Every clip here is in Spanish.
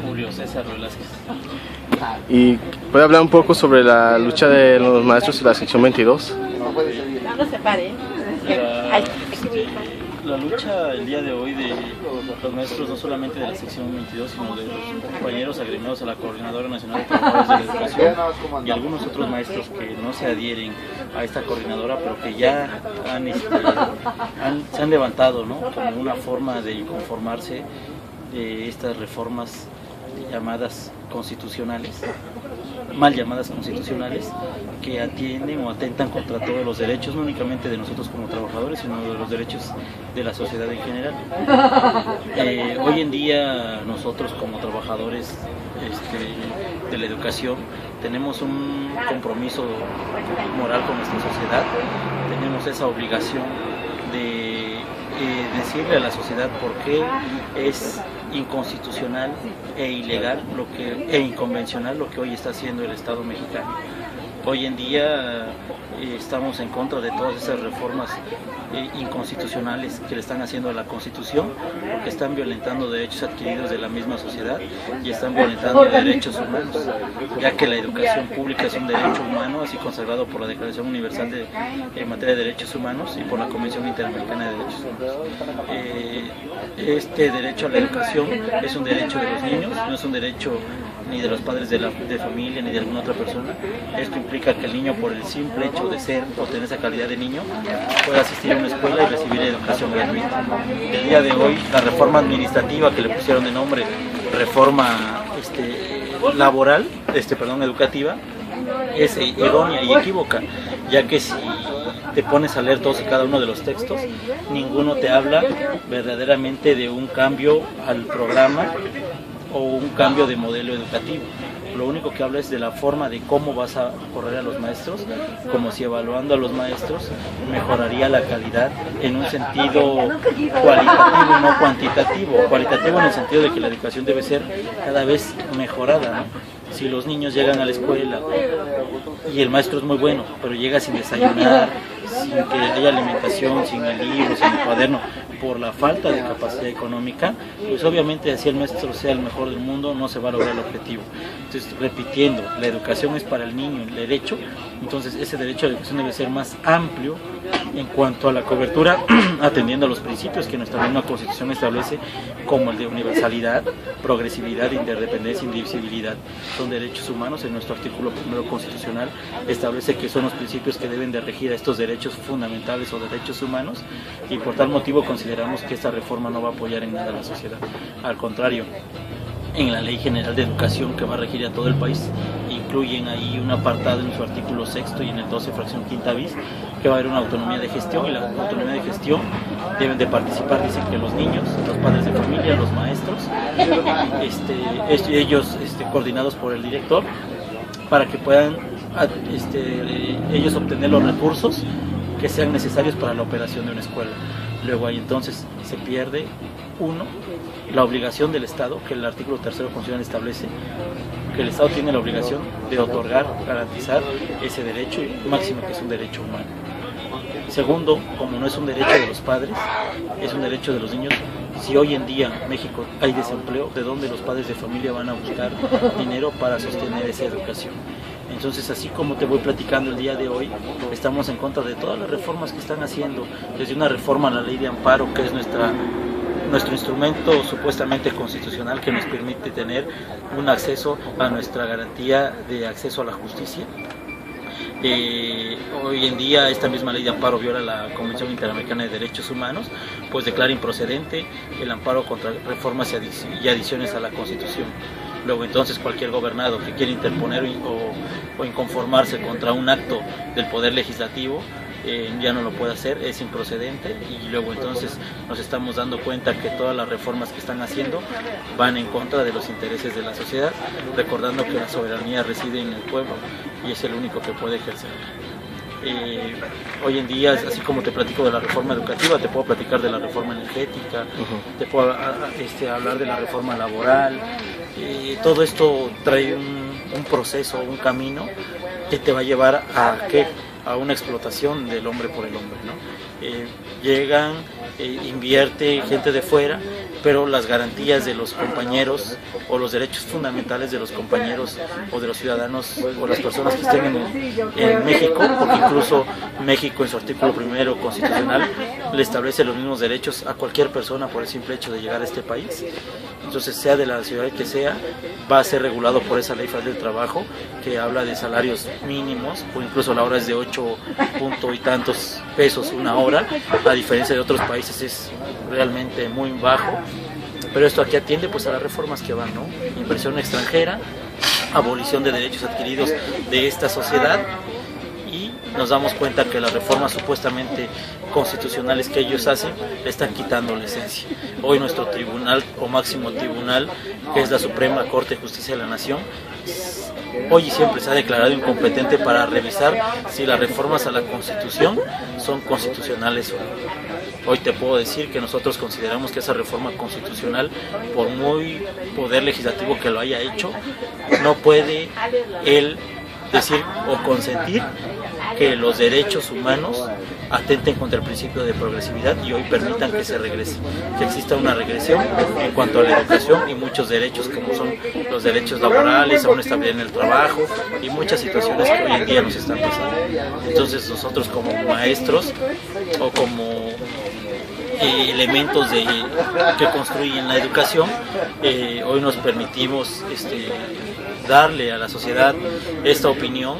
Julio César Velázquez. ¿Y puede hablar un poco sobre la lucha de los maestros de la sección 22? No se pare. La lucha el día de hoy de los maestros, no solamente de la sección 22, sino de los compañeros agremiados a la Coordinadora Nacional de Trabajadores de la Educación y algunos otros maestros que no se adhieren a esta coordinadora, pero que ya se han levantado, ¿no?, como una forma de inconformarse de estas reformas llamadas constitucionales, mal llamadas constitucionales, que atienden o atentan contra todos los derechos, no únicamente de nosotros como trabajadores, sino de los derechos de la sociedad en general. Hoy en día nosotros como trabajadores de la educación tenemos un compromiso moral con nuestra sociedad, tenemos esa obligación de decirle a la sociedad por qué es inconstitucional e ilegal e inconvencional lo que hoy está haciendo el Estado mexicano. Hoy en día estamos en contra de todas esas reformas inconstitucionales que le están haciendo a la Constitución, porque están violentando derechos adquiridos de la misma sociedad y están violentando derechos humanos, ya que la educación pública es un derecho humano, así consagrado por la Declaración Universal en materia de derechos humanos y por la Convención Interamericana de Derechos Humanos. Este derecho a la educación es un derecho de los niños, no es un derecho ni de los padres de familia ni de alguna otra persona. Esto implica que el niño, por el simple hecho de ser o tener esa calidad de niño, pueda asistir a una escuela y recibir educación gratuita. El día de hoy, la reforma administrativa que le pusieron de nombre reforma laboral, educativa, es errónea y equívoca, ya que si te pones a leer todos y cada uno de los textos, ninguno te habla verdaderamente de un cambio al programa o un cambio de modelo educativo. Lo único que habla es de la forma de cómo vas a correr a los maestros, como si evaluando a los maestros mejoraría la calidad en un sentido cualitativo y no cuantitativo. Cualitativo en el sentido de que la educación debe ser cada vez mejorada, ¿no? Si los niños llegan a la escuela y el maestro es muy bueno, pero llega sin desayunar, sin que haya alimentación, sin el libro, sin el cuaderno, por la falta de capacidad económica, pues obviamente así el maestro sea el mejor del mundo, no se va a lograr el objetivo. Entonces, repitiendo, la educación es para el niño, el derecho, entonces ese derecho a la educación debe ser más amplio en cuanto a la cobertura, atendiendo a los principios que nuestra misma Constitución establece, como el de universalidad, progresividad, interdependencia, indivisibilidad. Son derechos humanos. En nuestro artículo primero constitucional establece que son los principios que deben de regir a estos derechos fundamentales o derechos humanos, y por tal motivo consideramos que esta reforma no va a apoyar en nada a la sociedad. Al contrario, en la Ley General de Educación, que va a regir a todo el país, incluyen ahí un apartado en su artículo 6º y en el 12 fracción quinta bis, que va a haber una autonomía de gestión, y la autonomía de gestión deben de participar, dicen que los niños, los padres de familia, los maestros, ellos coordinados por el director, para que puedan ellos obtener los recursos que sean necesarios para la operación de una escuela. Luego ahí entonces se pierde, uno, la obligación del Estado, que el artículo 3º constitucional establece que el Estado tiene la obligación de otorgar, garantizar ese derecho, y máximo que es un derecho humano. Segundo, como no es un derecho de los padres, es un derecho de los niños. Si hoy en día en México hay desempleo, ¿de dónde los padres de familia van a buscar dinero para sostener esa educación? Entonces, así como te voy platicando el día de hoy, estamos en contra de todas las reformas que están haciendo, desde una reforma a la ley de amparo, que es nuestro instrumento supuestamente constitucional que nos permite tener un acceso a nuestra garantía de acceso a la justicia. Hoy en día esta misma ley de amparo viola la Convención Interamericana de Derechos Humanos, pues declara improcedente el amparo contra reformas y adiciones a la Constitución. Luego entonces cualquier gobernado que quiera interponer o inconformarse contra un acto del Poder Legislativo ya no lo puede hacer, es improcedente, y luego entonces nos estamos dando cuenta que todas las reformas que están haciendo van en contra de los intereses de la sociedad, recordando que la soberanía reside en el pueblo y es el único que puede ejercer. Hoy en día, así como te platico de la reforma educativa, te puedo platicar de la reforma energética, te puedo hablar de la reforma laboral. Todo esto trae un proceso, un camino que te va a llevar a una explotación del hombre por el hombre, ¿no? Llegan, invierte gente de fuera pero las garantías de los compañeros o los derechos fundamentales de los compañeros o de los ciudadanos o las personas que estén en México, porque incluso México en su artículo 1 constitucional le establece los mismos derechos a cualquier persona por el simple hecho de llegar a este país. Entonces, sea de la ciudad que sea, va a ser regulado por esa ley federal del trabajo que habla de salarios mínimos, o incluso la hora es de 8 punto y tantos pesos una hora, a diferencia de otros países es realmente muy bajo. Pero esto aquí atiende pues a las reformas que van, ¿no? Inversión extranjera, abolición de derechos adquiridos de esta sociedad, y nos damos cuenta que las reformas supuestamente constitucionales que ellos hacen le están quitando la esencia. Hoy nuestro tribunal o máximo tribunal, que es la Suprema Corte de Justicia de la Nación, hoy y siempre se ha declarado incompetente para revisar si las reformas a la Constitución son constitucionales o no. Hoy te puedo decir que nosotros consideramos que esa reforma constitucional, por muy poder legislativo que lo haya hecho, no puede él decir o consentir que los derechos humanos atenten contra el principio de progresividad y hoy permitan que se regrese, que exista una regresión en cuanto a la educación y muchos derechos como son los derechos laborales, a una estabilidad en el trabajo y muchas situaciones que hoy en día nos están pasando. Entonces nosotros como maestros o como elementos que construyen la educación, hoy nos permitimos darle a la sociedad esta opinión,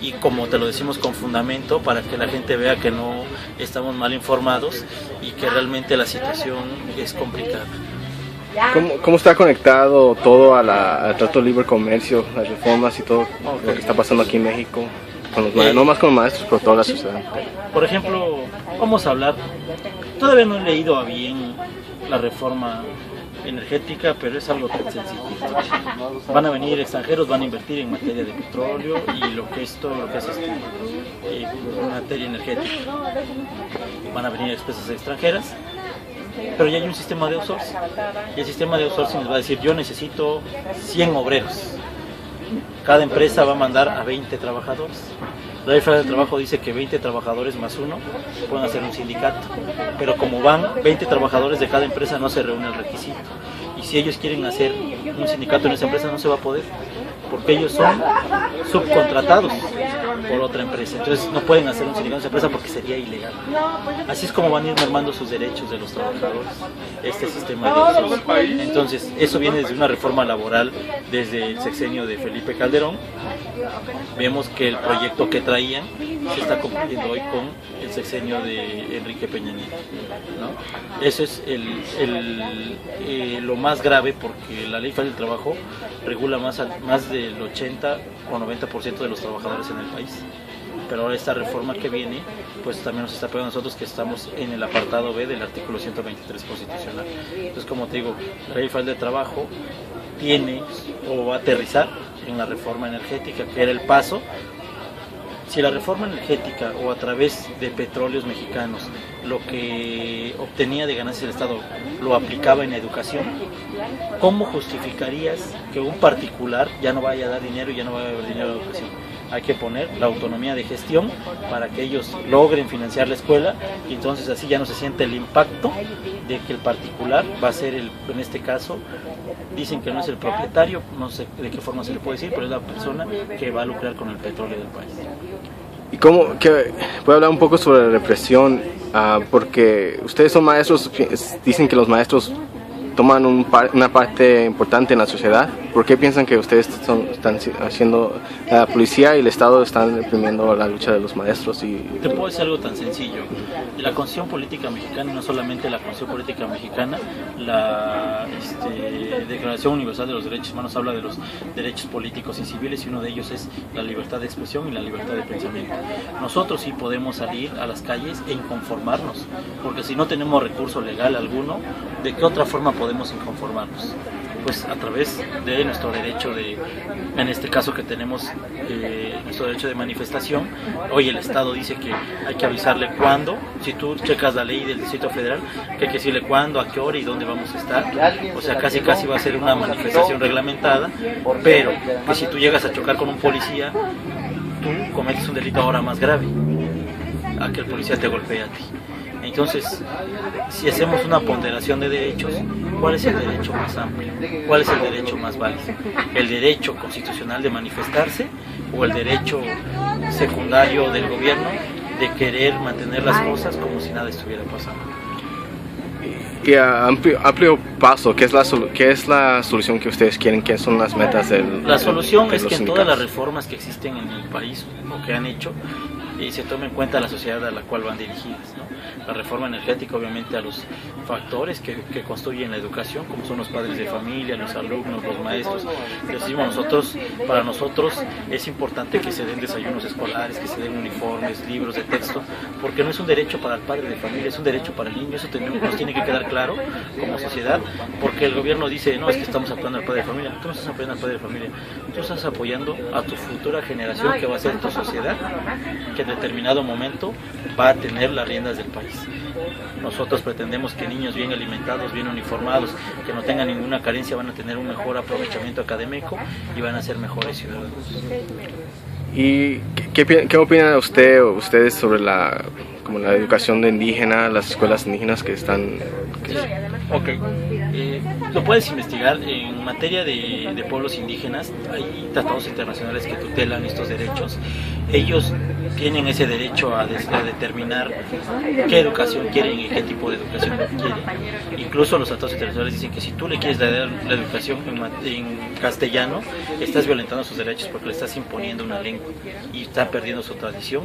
y como te lo decimos con fundamento para que la gente vea que no estamos mal informados y que realmente la situación es complicada. ¿Cómo está conectado todo al Trato de Libre Comercio, las reformas y todo lo que está pasando aquí en México? Con los maestros, no más con los maestros, pero toda la sociedad. Por ejemplo, vamos a hablar, todavía no he leído a bien la reforma energética, pero es algo tan sencillo. Van a venir extranjeros, van a invertir en materia de petróleo y lo que es todo lo que es materia energética. Van a venir empresas extranjeras, pero ya hay un sistema de outsourcing. Y el sistema de outsourcing les va a decir, yo necesito 100 obreros. Cada empresa va a mandar a 20 trabajadores. La ley federal del trabajo dice que 20 trabajadores más uno pueden hacer un sindicato, pero como van 20 trabajadores de cada empresa no se reúne el requisito. Y si ellos quieren hacer un sindicato en esa empresa no se va a poder, porque ellos son subcontratados por otra empresa. Entonces no pueden hacer un sindicato en esa empresa porque sería ilegal. Así es como van a ir mermando sus derechos de los trabajadores, este sistema de outsourcing. Entonces eso viene desde una reforma laboral desde el sexenio de Felipe Calderón. Vemos que el proyecto que traían se está cumpliendo hoy con el sexenio de Enrique Peña Nieto, ¿no? Eso es lo más grave, porque la ley federal del trabajo regula más del 80 o 90% de los trabajadores en el país. Pero ahora esta reforma que viene, pues también nos está pegando a nosotros que estamos en el apartado B del artículo 123 constitucional. Entonces, como te digo, la ley federal del trabajo tiene o va a aterrizar en la reforma energética, que era el paso. Si la reforma energética o a través de petróleos mexicanos lo que obtenía de ganancias el Estado lo aplicaba en educación, ¿cómo justificarías que un particular ya no vaya a dar dinero y ya no vaya a haber dinero a la educación? Hay que poner la autonomía de gestión para que ellos logren financiar la escuela, y entonces así ya no se siente el impacto de que el particular va a ser en este caso, dicen que no es el propietario, no sé de qué forma se le puede decir, pero es la persona que va a lucrar con el petróleo del país. ¿Y cómo, puede hablar un poco sobre la represión? Porque ustedes son maestros, dicen que los maestros toman una parte importante en la sociedad. ¿Por qué piensan que ustedes están haciendo, la policía y el Estado están reprimiendo la lucha de los maestros? Te puedo decir algo tan sencillo. La Constitución Política Mexicana, no solamente la Constitución Política Mexicana, la Declaración Universal de los Derechos Humanos habla de los derechos políticos y civiles, y uno de ellos es la libertad de expresión y la libertad de pensamiento. Nosotros sí podemos salir a las calles e inconformarnos, porque si no tenemos recurso legal alguno, ¿de qué otra forma podemos inconformarnos? Pues a través de nuestro derecho en este caso que tenemos nuestro derecho de manifestación. Hoy el Estado dice que hay que avisarle cuándo, si tú checas la ley del Distrito Federal, que hay que decirle cuándo, a qué hora y dónde vamos a estar. O sea, casi va a ser una manifestación reglamentada, pero que si tú llegas a chocar con un policía, tú cometes un delito ahora más grave, a que el policía te golpee a ti. Entonces, si hacemos una ponderación de derechos, ¿cuál es el derecho más amplio? ¿Cuál es el derecho más válido? ¿El derecho constitucional de manifestarse o el derecho secundario del gobierno de querer mantener las cosas como si nada estuviera pasando? Y a amplio paso, ¿qué es la solución que ustedes quieren? ¿Qué son las metas La solución de es los que en sindicatos? todas las reformas que existen en el país o que han hecho, se tome en cuenta la sociedad a la cual van dirigidas, ¿no? La reforma energética, obviamente, a los factores que construyen la educación, como son los padres de familia, los alumnos, los maestros. Decimos para nosotros es importante que se den desayunos escolares, que se den uniformes, libros de texto, porque no es un derecho para el padre de familia, es un derecho para el niño. Eso nos tiene que quedar claro como sociedad, porque el gobierno dice, no, es que estamos apoyando al padre de familia. Tú no estás apoyando al padre de familia, tú estás apoyando a tu futura generación, que va a ser tu sociedad, que en determinado momento va a tener las riendas del país. Nosotros pretendemos que niños bien alimentados, bien uniformados, que no tengan ninguna carencia, van a tener un mejor aprovechamiento académico y van a ser mejores ciudadanos. ¿Y qué opina ustedes sobre la educación de indígena, las escuelas indígenas que están? Ok, lo puedes investigar. En materia de pueblos indígenas hay tratados internacionales que tutelan estos derechos. Ellos tienen ese derecho a determinar qué educación quieren y qué tipo de educación quieren. Incluso los tratados internacionales dicen que si tú le quieres dar la educación en castellano, estás violentando sus derechos porque le estás imponiendo una lengua y está perdiendo su tradición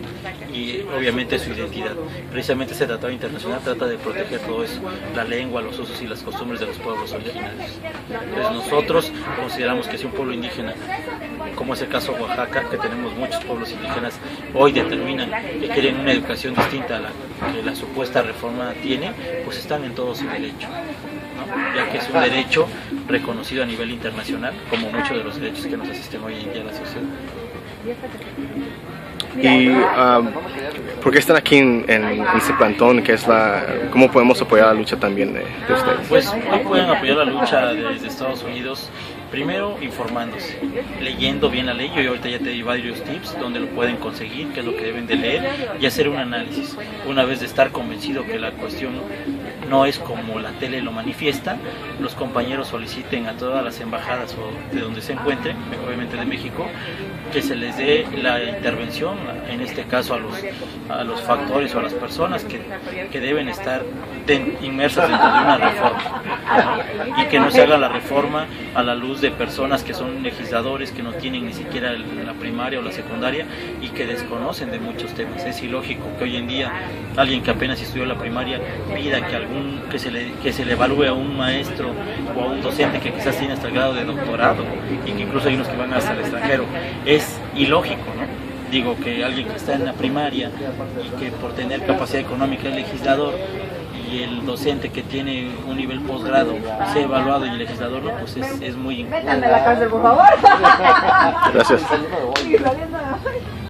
y obviamente su identidad. Precisamente ese tratado internacional trata de proteger todo eso, la lengua, los usos y las costumbres de los pueblos originarios. Entonces nosotros consideramos que si un pueblo indígena, como es el caso de Oaxaca, que tenemos muchos pueblos indígenas, hoy determinan que quieren una educación distinta a la que la supuesta reforma tiene, pues están en todo su derecho, ¿no? Ya que es un derecho reconocido a nivel internacional, como muchos de los derechos que nos asisten hoy en día a la sociedad. ¿Y por qué están aquí en este plantón? ¿Cómo podemos apoyar la lucha también de ustedes? Pues hoy pueden apoyar la lucha desde Estados Unidos, primero informándose, leyendo bien la ley. Yo ahorita ya te di varios tips donde lo pueden conseguir, qué es lo que deben de leer y hacer un análisis. Una vez de estar convencido que la cuestión no es como la tele lo manifiesta, los compañeros soliciten a todas las embajadas o de donde se encuentren, obviamente de México, que se les dé la intervención, en este caso a los factores o a las personas que deben estar inmersas dentro de una reforma, ¿no? Y que no se haga la reforma a la luz de personas que son legisladores, que no tienen ni siquiera la primaria o la secundaria y que desconocen de muchos temas. Es ilógico que hoy en día alguien que apenas estudió la primaria pida que se le evalúe a un maestro o a un docente que quizás tiene hasta el grado de doctorado y que incluso hay unos que van hasta el extranjero. Es ilógico, ¿no? Digo, que alguien que está en la primaria y que por tener capacidad económica es legislador y el docente que tiene un nivel posgrado sea evaluado y el legislador no, pues es muy injusto. Gracias.